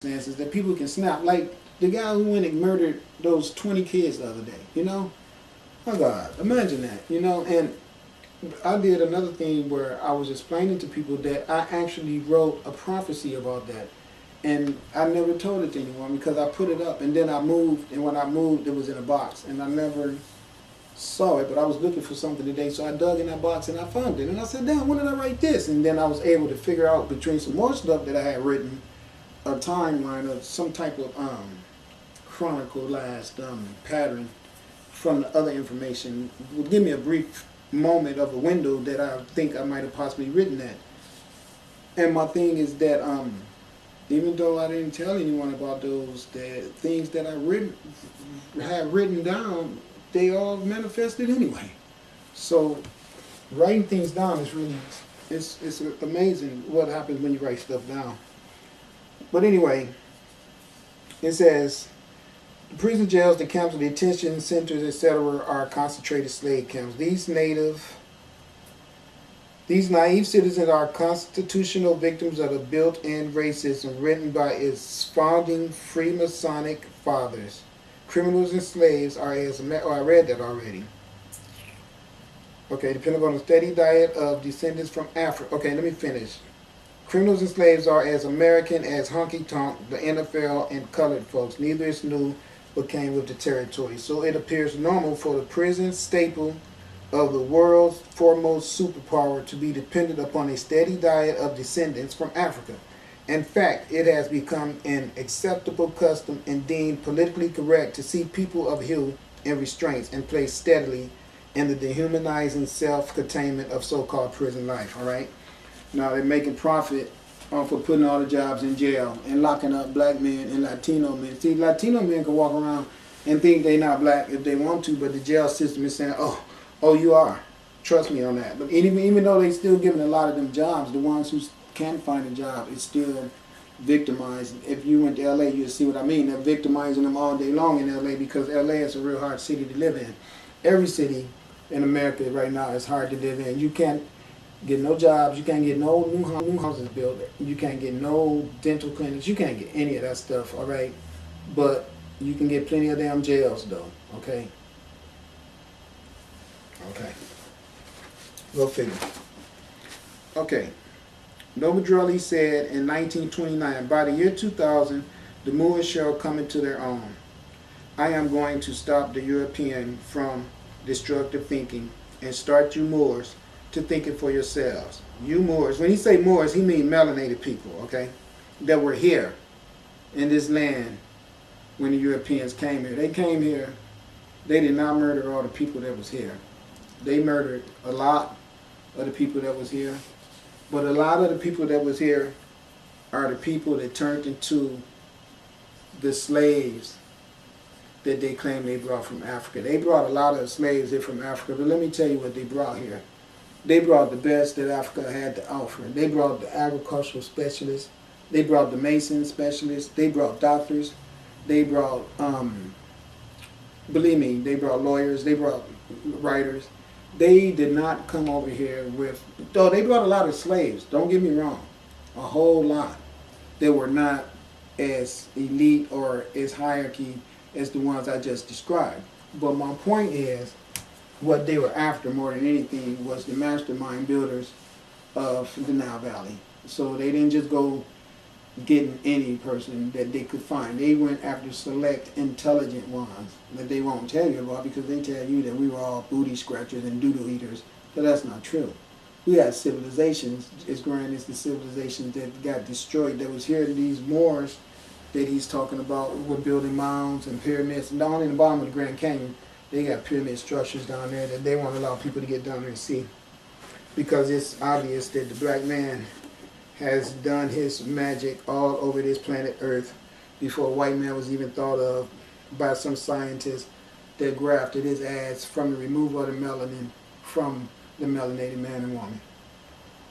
circumstances that people can snap. Like the guy who went and murdered those 20 kids the other day, you know? My God, imagine that, you know? And I did another thing where I was explaining to people that I actually wrote a prophecy about that. And I never told it to anyone because I put it up and then I moved. And when I moved, it was in a box. And I never saw it, but I was looking for something today. So I dug in that box and I found it. And I said, damn, when did I write this? And then I was able to figure out between some more stuff that I had written a timeline of some type of chronicalized pattern from the other information would give me a brief moment of a window that I think I might have possibly written that. And my thing is that even though I didn't tell anyone about those, that things that I had written down, they all manifested anyway. So writing things down is really it's amazing what happens when you write stuff down. But anyway, it says the prison jails, the camps, the detention centers, etc., are concentrated slave camps. These naive citizens are constitutional victims of the built-in racism written by its founding Freemasonic fathers. Criminals and slaves are as I read that already. Okay, depending on a steady diet of descendants from Africa. Okay, let me finish. Criminals and slaves are as American as honky tonk, the NFL, and colored folks. Neither is new, but came with the territory. So it appears normal for the prison staple of the world's foremost superpower to be dependent upon a steady diet of descendants from Africa. In fact, it has become an acceptable custom and deemed politically correct to see people of hue and restraints and placed steadily in the dehumanizing self-containment of so-called prison life. All right. Now they're making profit off of putting all the jobs in jail and locking up black men and Latino men. See, Latino men can walk around and think they're not black if they want to, but the jail system is saying, oh, you are. Trust me on that. But even though they're still giving a lot of them jobs, the ones who can find a job is still victimized. If you went to L.A., you'd see what I mean. They're victimizing them all day long in L.A. because L.A. is a real hard city to live in. Every city in America right now is hard to live in. You can't get no jobs. You can't get no new houses built. You can't get no dental clinics. You can't get any of that stuff, all right? But you can get plenty of damn jails, though, okay? Okay. Go figure. Okay. Nomadrelli said in 1929, by the year 2000, the Moors shall come into their own. I am going to stop the European from destructive thinking and start you Moors to thinking for yourselves. You Moors, when he say Moors, he means melanated people, okay, that were here in this land when the Europeans came here. They came here, they did not murder all the people that was here. They murdered a lot of the people that was here, but a lot of the people that was here are the people that turned into the slaves that they claim they brought from Africa. They brought a lot of slaves here from Africa, but let me tell you what they brought here. They brought the best that Africa had to offer. They brought the agricultural specialists. They brought the mason specialists. They brought doctors. They brought, believe me, they brought lawyers. They brought writers. They did not come over here with, though they brought a lot of slaves, don't get me wrong, a whole lot that were not as elite or as hierarchy as the ones I just described. But my point is, what they were after more than anything was the mastermind builders of the Nile Valley. So they didn't just go getting any person that they could find. They went after select intelligent ones that they won't tell you about because they tell you that we were all booty scratchers and doodle eaters. But that's not true. We had civilizations as grand as the civilizations that got destroyed. That was here, these Moors that he's talking about were building mounds and pyramids. And down in the bottom of the Grand Canyon, they got pyramid structures down there that they won't allow people to get down there and see. Because it's obvious that the black man has done his magic all over this planet Earth before white man was even thought of by some scientists that grafted his ass from the removal of the melanin from the melanated man and woman.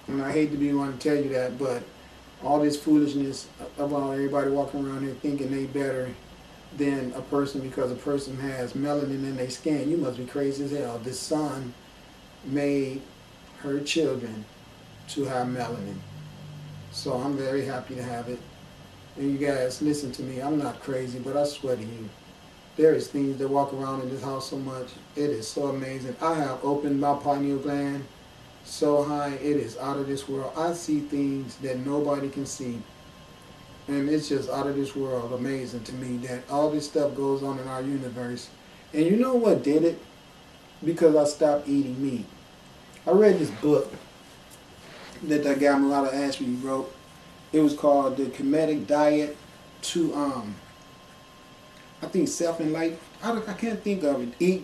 And I hate to be one to tell you that, but all this foolishness about everybody walking around here thinking they better than a person because a person has melanin in their skin, you must be crazy as hell. The sun made her children to have melanin. So I'm very happy to have it. And you guys, listen to me. I'm not crazy, but I swear to you, there is things that walk around in this house so much. It is so amazing. I have opened my pineal gland so high, it is out of this world. I see things that nobody can see. And it's just out of this world amazing to me that all this stuff goes on in our universe. And you know what did it? Because I stopped eating meat. I read this book that guy Mulata Ashby wrote. It was called The Comedic Diet to I think Self-Enlightened. I can't think of it.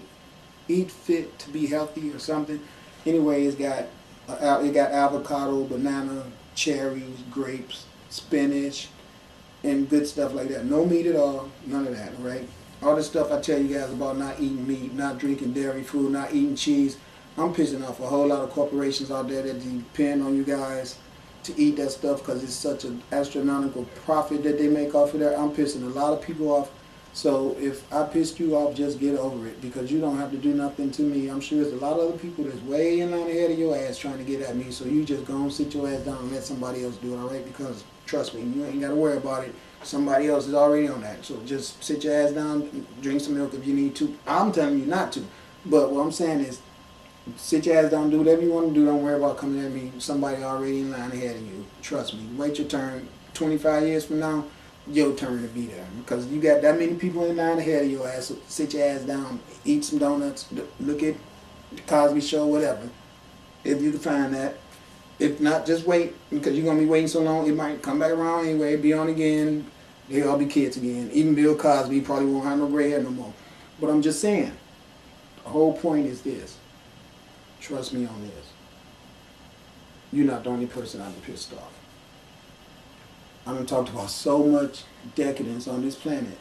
Eat fit to be healthy or something. Anyway, it got avocado, banana, cherries, grapes, spinach, and good stuff like that. No meat at all, none of that, right? All the stuff I tell you guys about not eating meat, not drinking dairy food, not eating cheese. I'm pissing off a whole lot of corporations out there that depend on you guys to eat that stuff because it's such an astronomical profit that they make off of that. I'm pissing a lot of people off. So if I pissed you off, just get over it because you don't have to do nothing to me. I'm sure there's a lot of other people that's way in line ahead of your ass trying to get at me. So you just go and sit your ass down and let somebody else do it, all right? Because trust me, you ain't got to worry about it. Somebody else is already on that. So just sit your ass down, drink some milk if you need to. I'm telling you not to. But what I'm saying is sit your ass down, do whatever you want to do. Don't worry about coming at me. Somebody already in line ahead of you. Trust me. Wait your turn. 25 years from now, your turn to be there. Because you got that many people in line ahead of your ass. So sit your ass down, eat some donuts, look at the Cosby Show, whatever. If you can find that. If not, just wait. Because you're going to be waiting so long, it might come back around anyway, be on again. They'll all be kids again. Even Bill Cosby probably won't have no gray hair no more. But I'm just saying, the whole point is this. Trust me on this. You're not the only person I'm pissed off. I done talked about so much decadence on this planet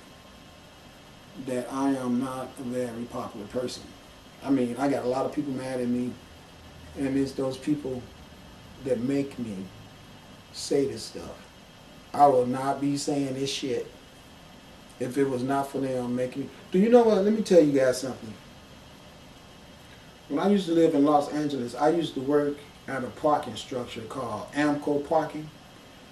that I am not a very popular person. I mean, I got a lot of people mad at me, and it's those people that make me say this stuff. I will not be saying this shit if it was not for them making me. Do you know what? Let me tell you guys something. When I used to live in Los Angeles, I used to work at a parking structure called Amco Parking.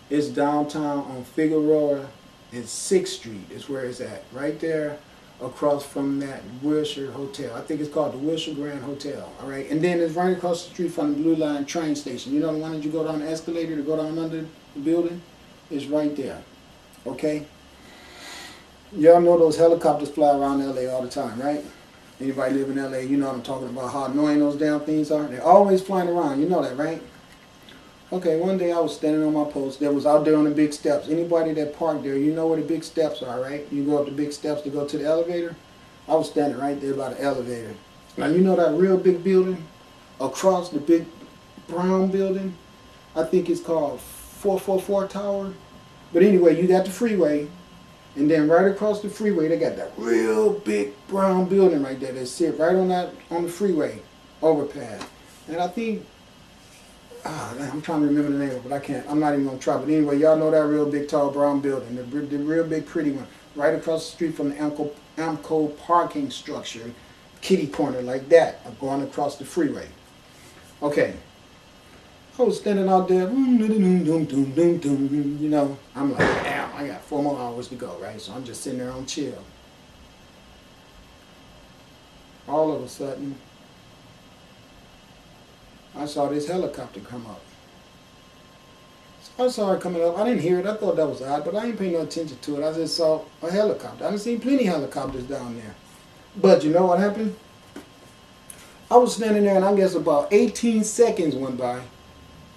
It's downtown on Figueroa. It's 6th Street is where it's at. Right there across from that Wilshire Hotel. I think it's called the Wilshire Grand Hotel. All right. And then it's right across the street from the Blue Line train station. You know the one that you go down the escalator to go down under the building? It's right there. Okay? Y'all know those helicopters fly around LA all the time, right? Anybody live in LA, you know what I'm talking about, how annoying those damn things are. They're always flying around. You know that, right? Okay, one day I was standing on my post. That was out there on the big steps. Anybody that parked there, you know where the big steps are, right? You go up the big steps to go to the elevator. I was standing right there by the elevator. Now, you know that real big building across the big brown building? I think it's called 444 Tower. But anyway, you got the freeway. And then right across the freeway, they got that real big brown building right there that sit right on the freeway overpass. And I think, I'm trying to remember the name of it, but I can't. I'm not even going to try. But anyway, y'all know that real big tall brown building, the real big pretty one, right across the street from the Amco parking structure, kitty corner like that, going across the freeway. Okay. I was standing out there, you know, I'm like, damn, I got 4 more hours to go, right? So I'm just sitting there on chill. All of a sudden, I saw this helicopter come up. So I saw it coming up. I didn't hear it. I thought that was odd, but I didn't pay no attention to it. I just saw a helicopter. I done seen plenty of helicopters down there. But you know what happened? I was standing there, and I guess about 18 seconds went by.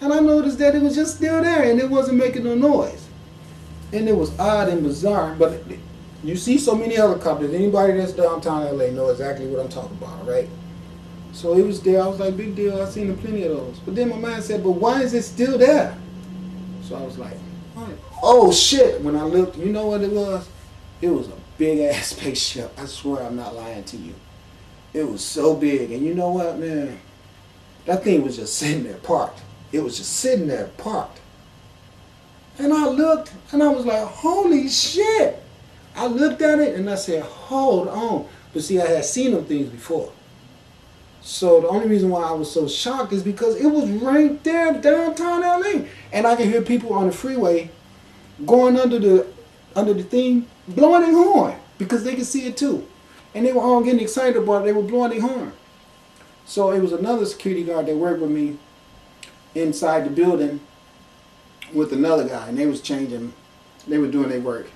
And I noticed that it was just still there and it wasn't making no noise. And it was odd and bizarre, but you see so many helicopters. Anybody that's downtown LA know exactly what I'm talking about, all right? So it was there. I was like, big deal. I've seen plenty of those. But then my mind said, but why is it still there? So I was like, oh shit. When I looked, you know what it was? It was a big ass spaceship. I swear I'm not lying to you. It was so big. And you know what, man? That thing was just sitting there parked. It was just sitting there parked. And I looked and I was like, holy shit. I looked at it and I said, hold on. But see, I had seen them things before. So the only reason why I was so shocked is because it was right there downtown LA. And I could hear people on the freeway going under the under the thing, blowing their horn because they could see it too. And they were all getting excited about it. They were blowing their horn. So it was another security guard that worked with me inside the building with another guy, and they was changing, they were doing their work.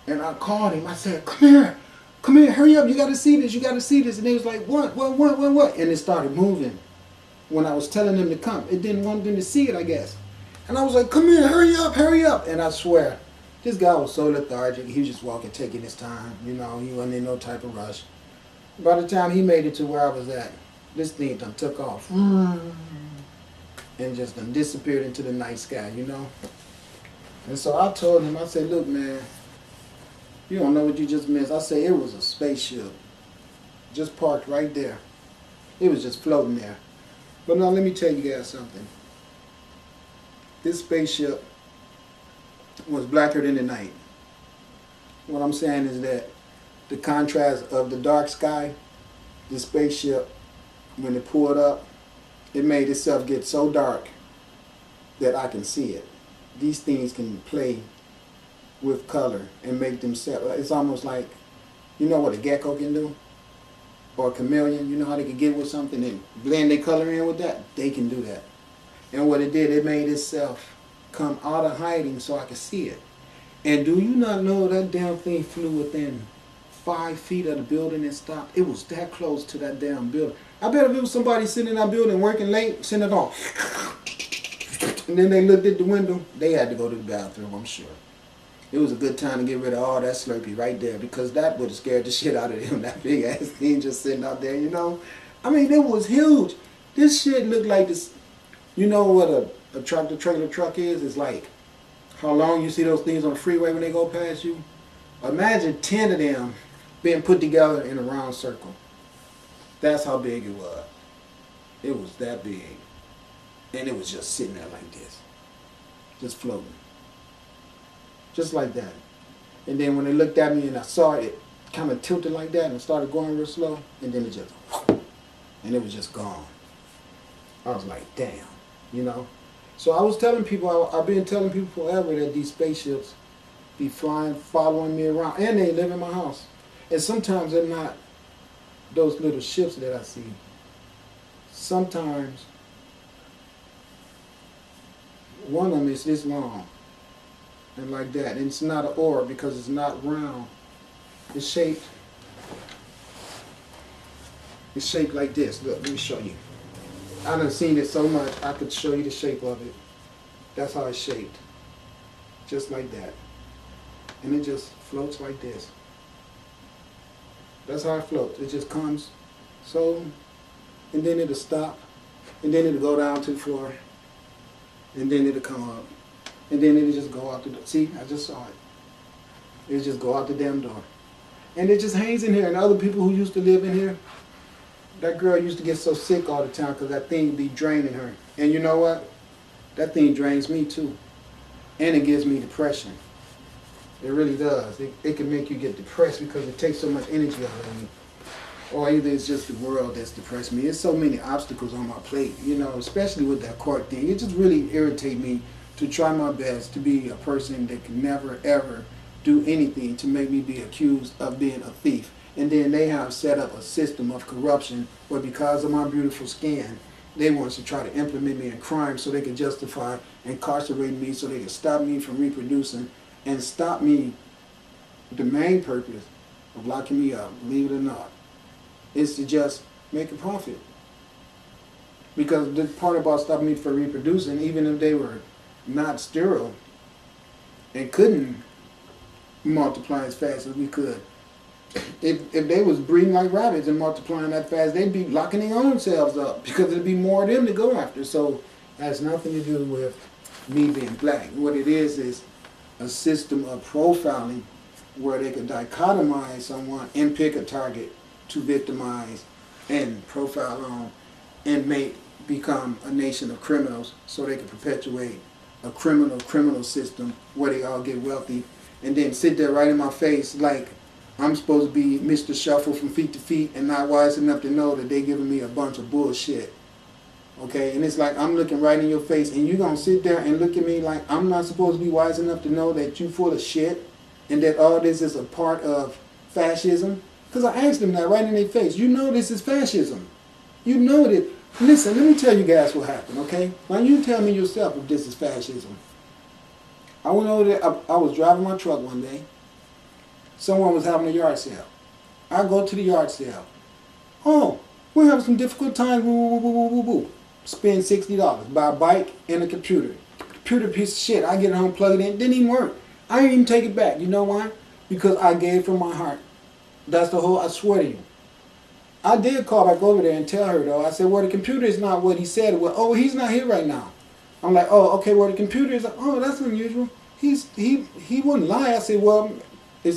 And I called him. I said, come here, hurry up, you got to see this, you got to see this. And they was like, what? And it started moving when I was telling them to come. It didn't want them to see it, I guess. And I was like, come here, hurry up. And I swear, this guy was so lethargic. He was just walking, taking his time. You know, he wasn't in no type of rush. By the time he made it to where I was at, this thing done took off. And just done disappeared into the night sky, you know. And so I told him, I said, look, man, you don't know what you just missed. I said, it was a spaceship just parked right there. It was just floating there. But now let me tell you guys something. This spaceship was blacker than the night. What I'm saying is that the contrast of the dark sky, the spaceship, when it pulled up, it made itself get so dark that I can see it. These things can play with color and make themselves, it's almost like, you know what a gecko can do? Or a chameleon, you know how they can get with something and blend their color in with that? They can do that. And what it did, it made itself come out of hiding so I could see it. And do you not know that damn thing flew within 5 feet of the building and stopped? It was that close to that damn building. I bet if it was somebody sitting in that building working late, sitting it on, and then they looked at the window, they had to go to the bathroom, I'm sure. It was a good time to get rid of all that Slurpee right there, because that would have scared the shit out of them, that big ass thing just sitting out there, you know? I mean, it was huge. This shit looked like this, you know what a tractor trailer truck is? It's like how long you see those things on the freeway when they go past you. Imagine 10 of them being put together in a round circle. That's how big it was. It was that big. And it was just sitting there like this. Just floating. Just like that. And then when they looked at me and I saw it kind of tilted like that and started going real slow, and then it just, and it was just gone. I was like, damn, you know? So I was telling people, I've been telling people forever that these spaceships be flying, following me around, and they live in my house. And sometimes they're not those little ships that I see. Sometimes one of them is this long and like that. And it's not an orb because it's not round. It's shaped like this. Look, let me show you. I done seen it so much I could show you the shape of it. That's how it's shaped. Just like that. And it just floats like this. That's how it floats. It just comes so, and then it'll stop, and then it'll go down to the floor, and then it'll come up, and then it'll just go out the door. See, I just saw it. It'll just go out the damn door. And it just hangs in here. And other people who used to live in here, that girl used to get so sick all the time because that thing be draining her. And you know what? That thing drains me too. And it gives me depression. It really does. It can make you get depressed because it takes so much energy out of you. Or either it's just the world that's depressed me. There's so many obstacles on my plate, you know, especially with that court thing. It just really irritates me to try my best to be a person that can never, ever do anything to make me be accused of being a thief. And then they have set up a system of corruption where because of my beautiful skin, they want to try to implement me in crime so they can justify incarcerating me so they can stop me from reproducing and stop me. The main purpose of locking me up, believe it or not, is to just make a profit. Because the part about stopping me from reproducing, even if they were not sterile and couldn't multiply as fast as we could, if they was breeding like rabbits and multiplying that fast, they'd be locking their own selves up because there'd be more of them to go after. So it has nothing to do with me being black. What it is a system of profiling where they could dichotomize someone and pick a target to victimize and profile on and become a nation of criminals so they can perpetuate a criminal system where they all get wealthy and then sit there right in my face like I'm supposed to be Mr. Shuffle from feet to feet and not wise enough to know that they giving me a bunch of bullshit. Okay, and it's like I'm looking right in your face and you're going to sit there and look at me like I'm not supposed to be wise enough to know that you full of shit and that all this is a part of fascism? Because I asked them that right in their face. You know this is fascism. You know that. Listen, let me tell you guys what happened, okay? Now you tell me yourself if this is fascism. I went over there, I was driving my truck one day. Someone was having a yard sale. I go to the yard sale. Oh, we're having some difficult times, woo, woo, woo, woo, woo, woo. Spend $60, buy a bike and a computer. Computer piece of shit. I get it home, plug it in, didn't even work. I didn't even take it back. You know why? Because I gave from my heart. That's the whole, I swear to you. I did call back over there and tell her though. I said, well, the computer is not what he said it was. Oh, he's not here right now. I'm like, oh, okay, well, the computer is, oh, that's unusual. He wouldn't lie. I said, well, I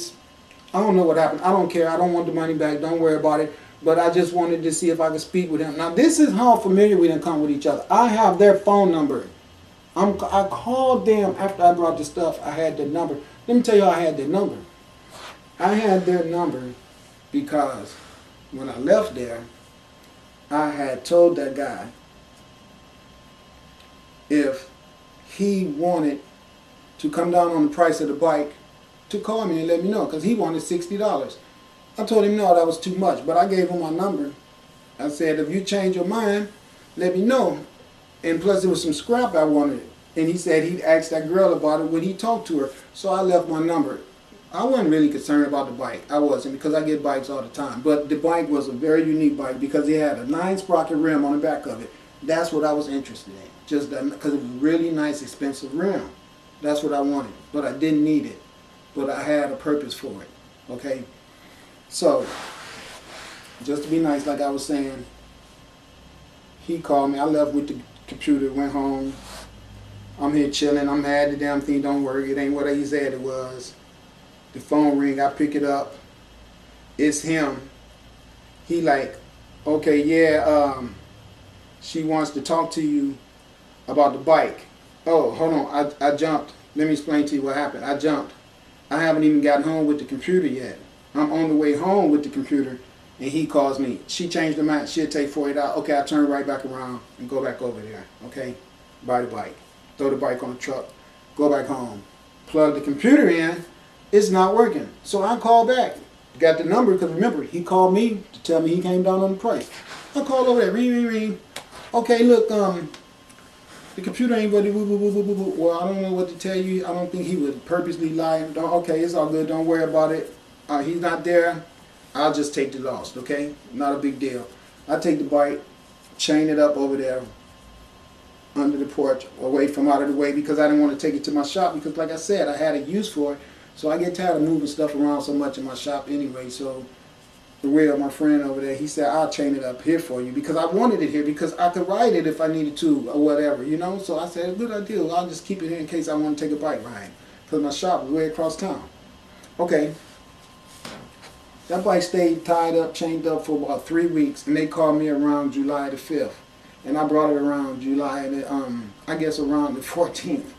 don't know what happened. I don't care. I don't want the money back. Don't worry about it. But I just wanted to see if I could speak with him. Now, this is how familiar we done come with each other. I have their phone number. I called them after I brought the stuff. I had their number. Let me tell you how I had their number. I had their number because when I left there, I had told that guy if he wanted to come down on the price of the bike to call me and let me know, because he wanted $60. I told him no, that was too much, but I gave him my number. I said, if you change your mind, let me know. And plus, there was some scrap I wanted. And he said he'd ask that girl about it when he talked to her. So I left my number. I wasn't really concerned about the bike. I wasn't, because I get bikes all the time. But the bike was a very unique bike because it had a 9-sprocket rim on the back of it. That's what I was interested in. Just that, because it was a really nice, expensive rim. That's what I wanted. But I didn't need it. But I had a purpose for it. Okay? So, just to be nice, like I was saying, he called me. I left with the computer, went home. I'm here chilling. I'm mad the damn thing don't work. It ain't what he said it was. The phone ring, I pick it up. It's him. He like, okay, yeah, she wants to talk to you about the bike. Oh, hold on, I jumped. Let me explain to you what happened. I jumped. I haven't even gotten home with the computer yet. I'm on the way home with the computer, and he calls me. She changed her mind. She'll take 48 hours. Okay, I turn right back around and go back over there. Okay, buy the bike. Throw the bike on the truck. Go back home. Plug the computer in. It's not working. So I call back. Got the number, because remember, he called me to tell me he came down on the price. I called over there. Ring, ring, ring. Okay, look, the computer ain't ready. Well, I don't know what to tell you. I don't think he would purposely lie. Okay, it's all good. Don't worry about it. He's not there. I'll just take the loss, okay? Not a big deal. I take the bike, chain it up over there under the porch, away from out of the way, because I didn't want to take it to my shop, because like I said, I had a use for it. So I get tired of moving stuff around so much in my shop anyway. So the way my friend over there, he said, I'll chain it up here for you, because I wanted it here, because I could ride it if I needed to or whatever, you know? So I said, good idea. I'll just keep it here in case I want to take a bike ride, because my shop was way across town. Okay. That bike stayed tied up, chained up for about 3 weeks, and they called me around July the 5th. And I brought it around July, I guess around the 14th.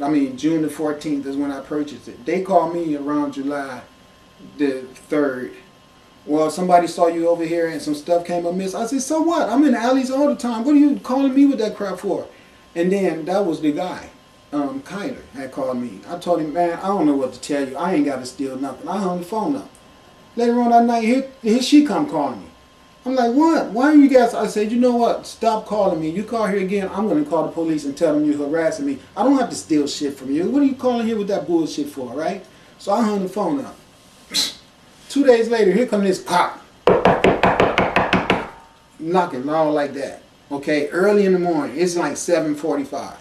I mean, June the 14th is when I purchased it. They called me around July the 3rd. Well, somebody saw you over here and some stuff came amiss. I said, so what? I'm in the alleys all the time. What are you calling me with that crap for? And then that was the guy, Kyler, had called me. I told him, man, I don't know what to tell you. I ain't got to steal nothing. I hung the phone up. Later on that night, here she come calling me. I'm like, what? Why are you guys? I said, you know what? Stop calling me. You call here again, I'm going to call the police and tell them you're harassing me. I don't have to steal shit from you. What are you calling here with that bullshit for, right? So I hung the phone up. 2 days later, here come this cop. Knocking all like that. Okay, early in the morning. It's like 7:45.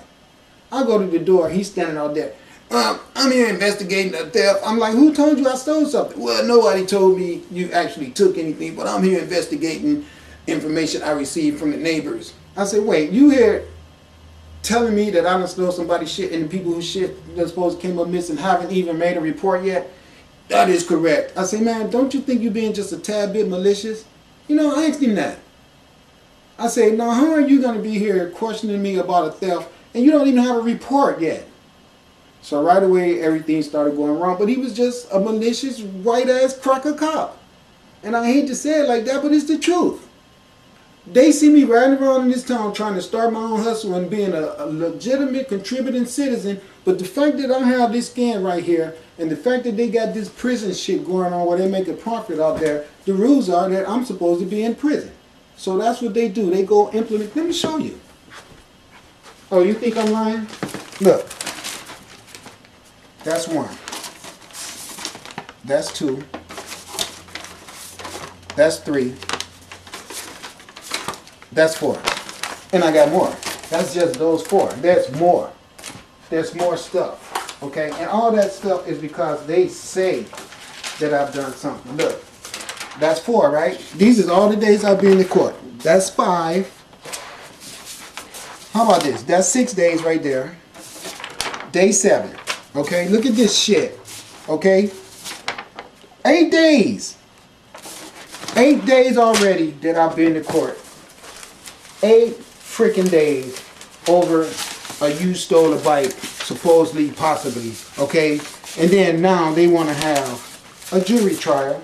I go to the door. He's standing out there. I'm here investigating a theft. I'm like, who told you I stole something? Well, nobody told me you actually took anything, but I'm here investigating information I received from the neighbors. I said, wait, you here telling me that I done stole somebody's shit and the people who shit that supposed came up missing haven't even made a report yet? That is correct. I say, man, don't you think you're being just a tad bit malicious? You know, I asked him that. I say, now how are you going to be here questioning me about a theft and you don't even have a report yet? So right away, everything started going wrong. But he was just a malicious, white-ass cracker cop. And I hate to say it like that, but it's the truth. They see me riding around in this town trying to start my own hustle and being a legitimate contributing citizen, But the fact that I have this scan right here, and the fact that they got this prison shit going on where they make a profit out there, the rules are that I'm supposed to be in prison. So that's what they do. They go implement. Let me show you. Oh, you think I'm lying? Look. That's one. That's two. That's three. That's four. And I got more. That's just those four. There's more. There's more stuff. Okay? And all that stuff is because they say that I've done something. Look. That's four, right? These is all the days I've been in court. That's 5. How about this? That's 6 days right there. Day 7. Okay? Look at this shit. Okay? 8 days. 8 days already that I've been to court. 8 freaking days over a you stole a bike, supposedly, possibly, okay? And then now they want to have a jury trial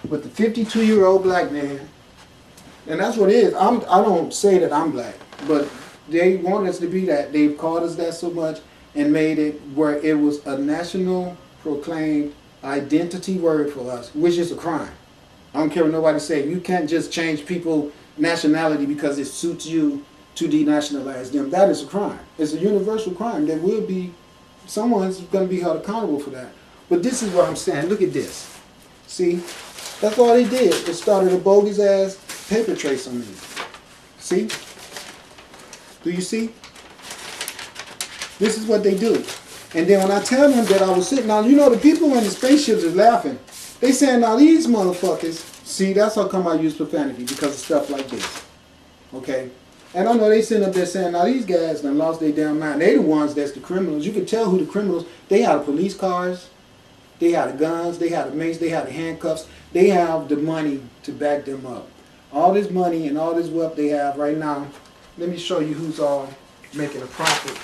with the 52-year-old black man. And that's what it is. I don't say that I'm black, but they want us to be that. They've called us that so much and made it where it was a national proclaimed identity word for us, which is a crime. I don't care what nobody say. You can't just change people's nationality because it suits you to denationalize them. That is a crime. It's a universal crime. There will be, someone's going to be held accountable for that. But this is what I'm saying. Look at this. See? That's all they did. It started a bogus ass paper trace on me. See? Do you see? This is what they do. And then when I tell them that I was sitting down, you know the people in the spaceships is laughing. They saying, now these motherfuckers, see, that's how come I use profanity, because of stuff like this. Okay? And I know they sitting up there saying, now these guys done lost their damn mind. They the ones that's the criminals. You can tell who the criminals, they have the police cars, they have the guns, they have the mace, they have the handcuffs, they have the money to back them up. All this money and all this wealth they have right now, let me show you who's all making a profit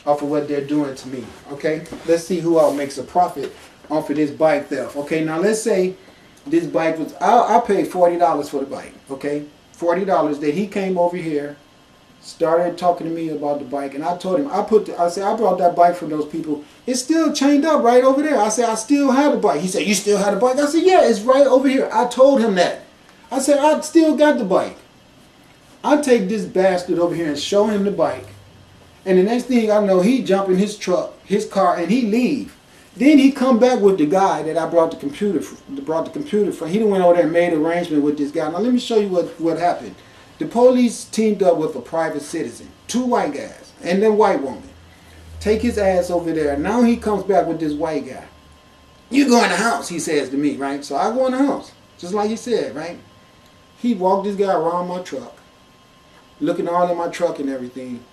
off of what they're doing to me. Okay? Let's see who all makes a profit off of this bike theft. Okay, now let's say this bike was, I paid $40 for the bike. Okay? $40 that he came over here, started talking to me about the bike, and I told him, I said, I brought that bike from those people. It's still chained up right over there. I said, I still have the bike. He said, you still have the bike? I said, yeah, it's right over here. I told him that. I said, I still got the bike. I take this bastard over here and show him the bike. And the next thing I know, he jump in his truck, his car, and he leave. Then he come back with the guy that I brought the computer from. He went over there and made an arrangement with this guy. Now let me show you what happened. The police teamed up with a private citizen, 2 white guys, and then white woman. Take his ass over there. Now he comes back with this white guy. You go in the house, he says to me, right? So I go in the house, just like he said, right? He walked this guy around my truck, looking all in my truck and everything.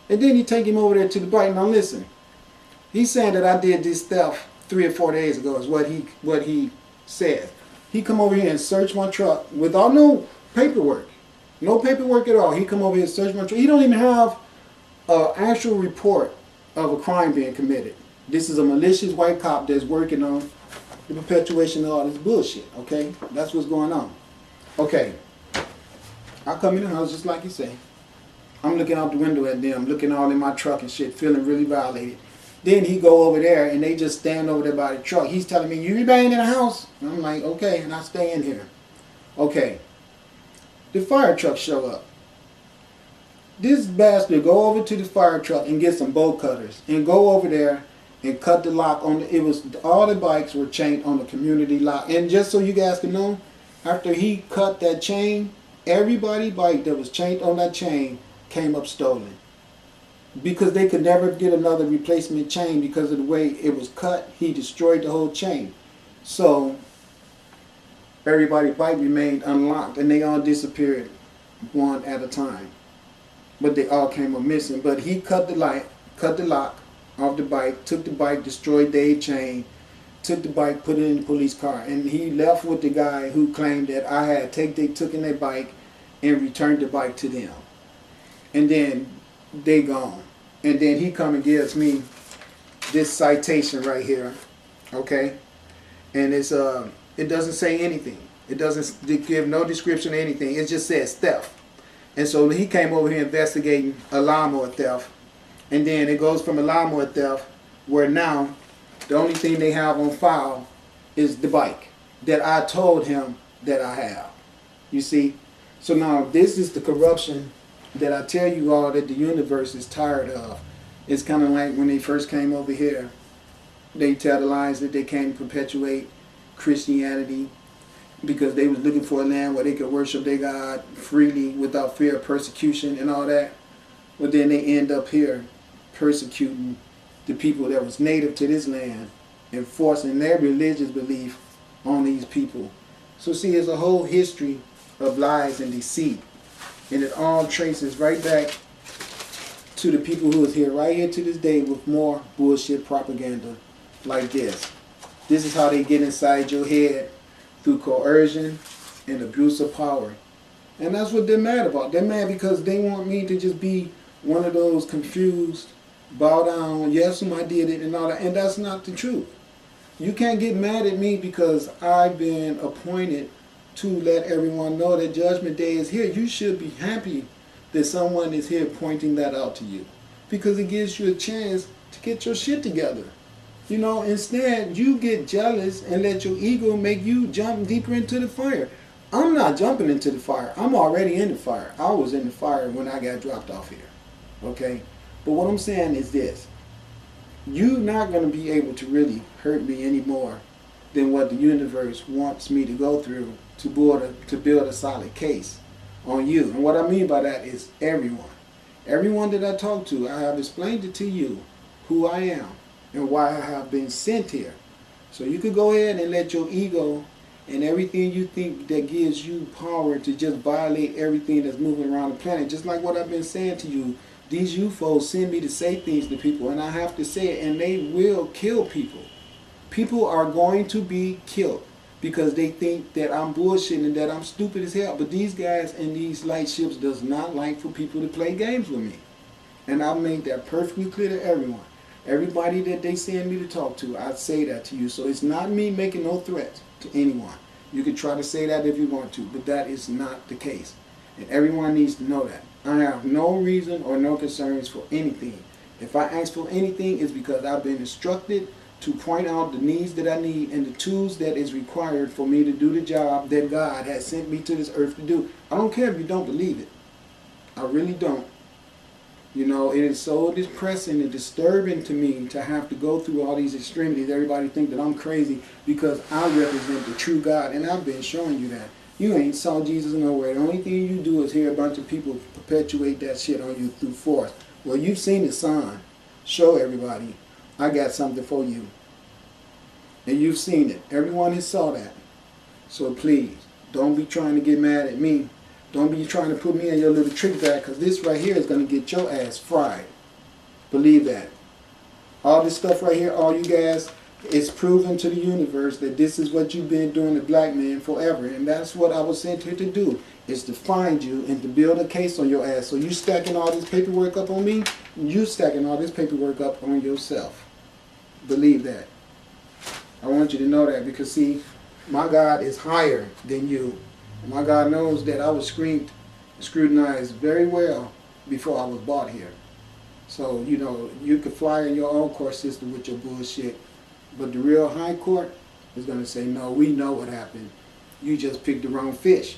And then he take him over there to the bike. Now listen, he's saying that I did this theft 3 or 4 days ago is what he said. He come over here and search my truck without no paperwork. No paperwork at all. He come over here and search my truck. He don't even have an actual report of a crime being committed. This is a malicious white cop that's working on the perpetuation of all this bullshit, okay? That's what's going on. Okay. I come in the house just like you say. I'm looking out the window at them, looking all in my truck and shit, feeling really violated. Then he go over there and they just stand over there by the truck. He's telling me, you remain in the house? And I'm like, okay, and I stay in here. Okay. The fire truck show up. This bastard go over to the fire truck and get some bolt cutters and go over there and cut the lock on the, it was, all the bikes were chained on the community lock. And just so you guys can know, after he cut that chain, everybody's bike that was chained on that chain came up stolen. Because they could never get another replacement chain because of the way it was cut, he destroyed the whole chain. So everybody's bike remained unlocked and they all disappeared one at a time. But they all came up missing. But he cut the lock off the bike, took the bike, destroyed the chain, took the bike, put it in the police car, and he left with the guy who claimed that I had taken their bike and returned the bike to them. And then they gone. And then he come and gives me this citation right here, okay? And it's it doesn't say anything. It doesn't give no description of anything. It just says theft. And so he came over here investigating a lawnmower theft And then it goes from a lawnmower theft where now the only thing they have on file is the bike that I told him that I have. You see? So now this is the corruption that I tell you all that the universe is tired of. It's kind of like when they first came over here, they tell the lies that they came to perpetuate Christianity because they was looking for a land where they could worship their God freely without fear of persecution and all that. But then they end up here persecuting the people that was native to this land and forcing their religious belief on these people. So see, it's a whole history of lies and deceit. And it all traces right back to the people who is here right here to this day with more bullshit propaganda like this. This is how they get inside your head through coercion and abuse of power. And that's what they're mad about. They're mad because they want me to just be one of those confused, bow down, yes, I did it and all that. And that's not the truth. You can't get mad at me because I've been appointed to let everyone know that Judgment Day is here. You should be happy that someone is here pointing that out to you, because it gives you a chance to get your shit together. You know, instead you get jealous and let your ego make you jump deeper into the fire. I'm not jumping into the fire. I'm already in the fire. I was in the fire when I got dropped off here. Okay? But what I'm saying is this. You're not going to be able to really hurt me any more than what the universe wants me to go through to build a solid case on you. And what I mean by that is everyone. Everyone that I talk to, I have explained it to you who I am and why I have been sent here. So you could go ahead and let your ego and everything you think that gives you power to just violate everything that's moving around the planet. Just like what I've been saying to you, these UFOs send me to say things to people, and I have to say it, and they will kill people. People are going to be killed because they think that I'm bullshitting and that I'm stupid as hell. But these guys in these light ships does not like for people to play games with me. And I've made that perfectly clear to everyone. Everybody that they send me to talk to, I say that to you. So it's not me making no threats to anyone. You can try to say that if you want to, but that is not the case. And everyone needs to know that. I have no reason or no concerns for anything. If I ask for anything, it's because I've been instructed to point out the needs that I need and the tools that is required for me to do the job that God has sent me to this earth to do. I don't care if you don't believe it. I really don't. You know, it is so depressing and disturbing to me to have to go through all these extremities. Everybody think that I'm crazy because I represent the true God, and I've been showing you that. You ain't saw Jesus nowhere. The only thing you do is hear a bunch of people perpetuate that shit on you through force. Well, you've seen the sign. Show everybody. I got something for you. And you've seen it. Everyone has saw that. So please, don't be trying to get mad at me. Don't be trying to put me in your little trick bag, because this right here is going to get your ass fried. Believe that. All this stuff right here, all you guys, it's proven to the universe that this is what you've been doing to black men forever. And that's what I was sent here to do, is to find you and to build a case on your ass. So you stacking all this paperwork up on me, you stacking all this paperwork up on yourself. Believe that. I want you to know that, because see, my God is higher than you. And my God knows that I was scrutinized very well before I was brought here. So, you know, you could fly in your own court system with your bullshit, but the real high court is going to say, no, we know what happened. You just picked the wrong fish.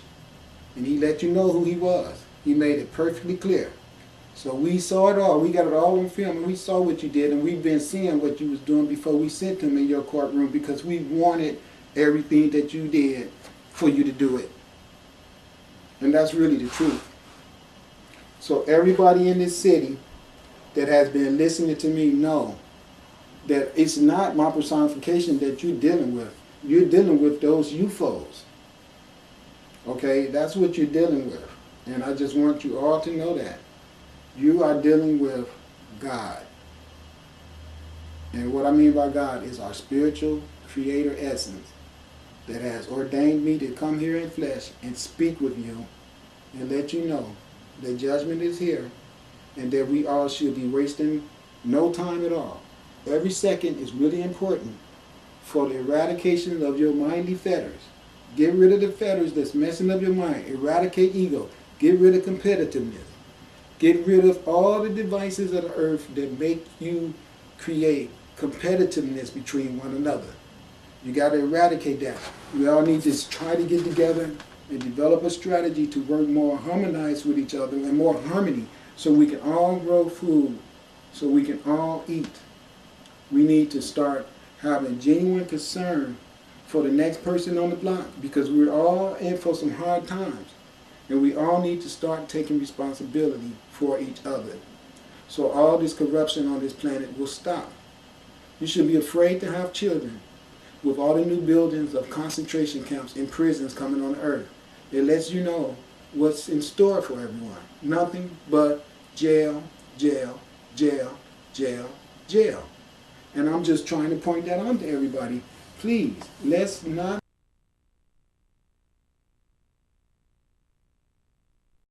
And he let you know who he was. He made it perfectly clear. So we saw it all. We got it all on film, and we saw what you did, and we've been seeing what you was doing before we sent him in your courtroom, because we wanted everything that you did for you to do it. And that's really the truth. So everybody in this city that has been listening to me know that it's not my personification that you're dealing with. You're dealing with those UFOs. Okay, that's what you're dealing with. And I just want you all to know that. You are dealing with God. And what I mean by God is our spiritual creator essence that has ordained me to come here in flesh and speak with you and let you know that judgment is here and that we all should be wasting no time at all. Every second is really important for the eradication of your mindly fetters. Get rid of the fetters that's messing up your mind. Eradicate ego. Get rid of competitiveness. Get rid of all the devices of the earth that make you create competitiveness between one another. You got to eradicate that. We all need to try to get together and develop a strategy to work more harmonized with each other and more harmony so we can all grow food, so we can all eat. We need to start having genuine concern for the next person on the block because we're all in for some hard times. And we all need to start taking responsibility for each other. So all this corruption on this planet will stop. You should be afraid to have children with all the new buildings of concentration camps and prisons coming on the earth. It lets you know what's in store for everyone. Nothing but jail, jail, jail, jail, jail. And I'm just trying to point that out to everybody. Please, let's not